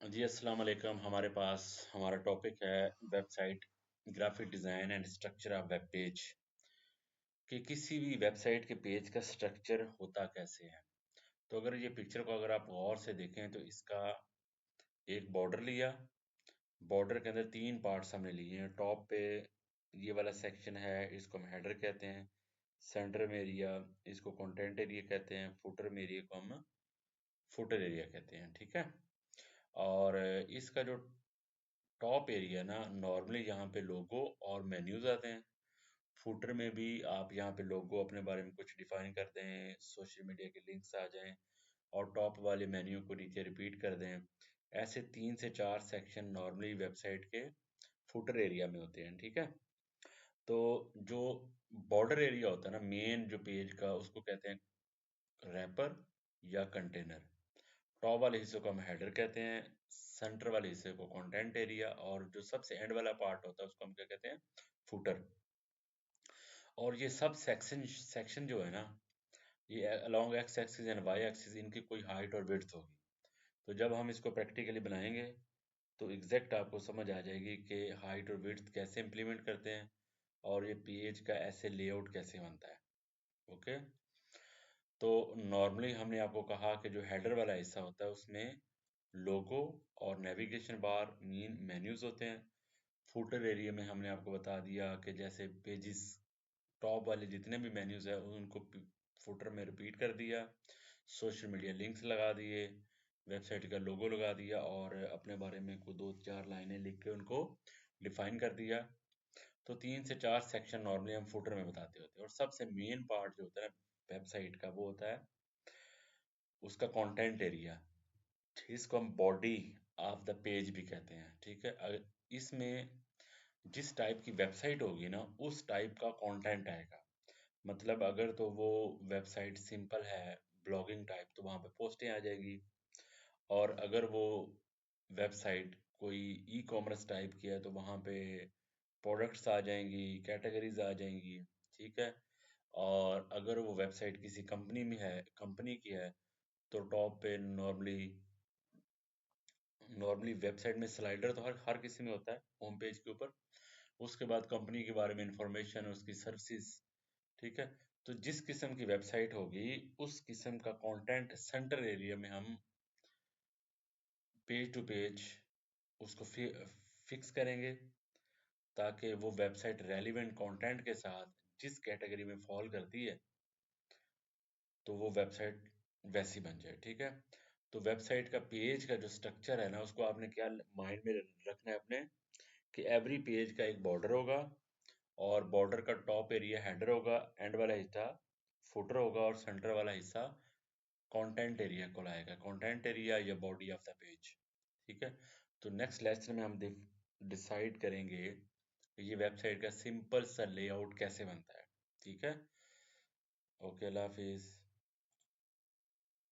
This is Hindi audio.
जी अस्सलाम वालेकुम। हमारे पास हमारा टॉपिक है website graphic design and structure of web page कि किसी भी वेबसाइट के पेज का स्ट्रक्चर होता कैसे है। तो अगर ये पिक्चर को अगर आप गौर से देखें तो इसका एक बॉर्डर लिया। बॉर्डर के अंदर तीन पार्ट्स हमने लिए हैं। टॉप पे ये वाला सेक्शन है, इसको हम हेडर कहते हैं। सेंटर में एरिया, इसको कंटेंट एरिया कहते हैं। फुटर में एरिया को हम फुटर एरिया कहते हैं। ठीक है। और इसका जो टॉप एरिया ना, नॉर्मली यहाँ पे लोगो और मेन्यूज आते हैं। फुटर में भी आप यहाँ पे लोगो अपने बारे में कुछ डिफाइन कर दें, सोशल मीडिया के लिंक्स आ जाएं और टॉप वाले मेन्यू को नीचे रिपीट कर दें। ऐसे 3 से 4 सेक्शन नॉर्मली वेबसाइट के फुटर एरिया में होते हैं। ठीक है। तो जो बॉर्डर एरिया होता है ना मेन जो पेज का, उसको कहते हैं रैपर या कंटेनर। टॉप वाले हिस्से को हम हेडर कहते हैं, सेंटर वाले हिस्से को कंटेंट एरिया, और जो सबसे एंड वाला पार्ट होता है उसको हम क्या कहते हैं, फुटर। और ये सब सेक्शन सेक्शन जो है ना, ये along X axis and Y axis इनकी कोई हाइट और विड्थ होगी। तो जब हम इसको प्रैक्टिकली बनाएंगे तो एग्जैक्ट आपको समझ आ जाएगी कि हाइट और विड्थ कैसे इम्प्लीमेंट करते हैं और ये पेज का ऐसे लेआउट कैसे बनता है। ओके। तो नॉर्मली हमने आपको कहा कि जो हेडर वाला हिस्सा होता है उसमें लोगो और नेविगेशन बार मीन मेन्यूज होते हैं। फुटर एरिया में हमने आपको बता दिया कि जैसे पेजेस टॉप वाले जितने भी मेन्यूज है उनको फुटर में रिपीट कर दिया, सोशल मीडिया लिंक्स लगा दिए, वेबसाइट का लोगो लगा दिया और अपने बारे में कोई 2 4 लाइनें लिख के उनको डिफाइन कर दिया। तो 3 से 4 सेक्शन नॉर्मली हम फुटर में बताते होते हैं। और सबसे मेन पार्ट जो होता है वेबसाइट का वो होता है उसका कंटेंट एरिया, इसको हम बॉडी ऑफ द पेज भी कहते हैं। ठीक है। अगर इसमें जिस टाइप की वेबसाइट होगी ना उस टाइप का कंटेंट आएगा। मतलब अगर तो वो वेबसाइट सिंपल है, ब्लॉगिंग टाइप, तो वहाँ पे पोस्टें आ जाएगी। और अगर वो वेबसाइट कोई ई कॉमर्स टाइप की है तो वहाँ पे प्रोडक्ट्स आ जाएंगी, कैटेगरीज आ जाएंगी। ठीक है। और अगर वो वेबसाइट किसी कंपनी में है, कंपनी की है, तो टॉप पे नॉर्मली नॉर्मली वेबसाइट में स्लाइडर तो हर किसी में होता है होम पेज के ऊपर। उसके बाद कंपनी के बारे में इंफॉर्मेशन, उसकी सर्विसेज। ठीक है। तो जिस किस्म की वेबसाइट होगी उस किस्म का कंटेंट सेंटर एरिया में हम पेज टू पेज उसको फिक्स करेंगे ताकि वो वेबसाइट रेलिवेंट कंटेंट के साथ जिस कैटेगरी में फॉल करती है तो वो वेबसाइट वैसी बन जाए। ठीक है। तो वेबसाइट का पेज का जो स्ट्रक्चर है ना उसको आपने क्या माइंड में रखना है अपने, कि एवरी पेज का एक बॉर्डर होगा और बॉर्डर का टॉप एरिया हेडर होगा, एंड वाला हिस्सा फुटर होगा और सेंटर वाला हिस्सा कंटेंट एरिया को लाएगा, कंटेंट एरिया या बॉडी ऑफ द पेज। ठीक है। तो नेक्स्ट लेसन में हम डिसाइड करेंगे कि ये वेबसाइट का सिंपल सा लेआउट कैसे बनता है। ठीक है। ओके, अल्लाह हाफिज़।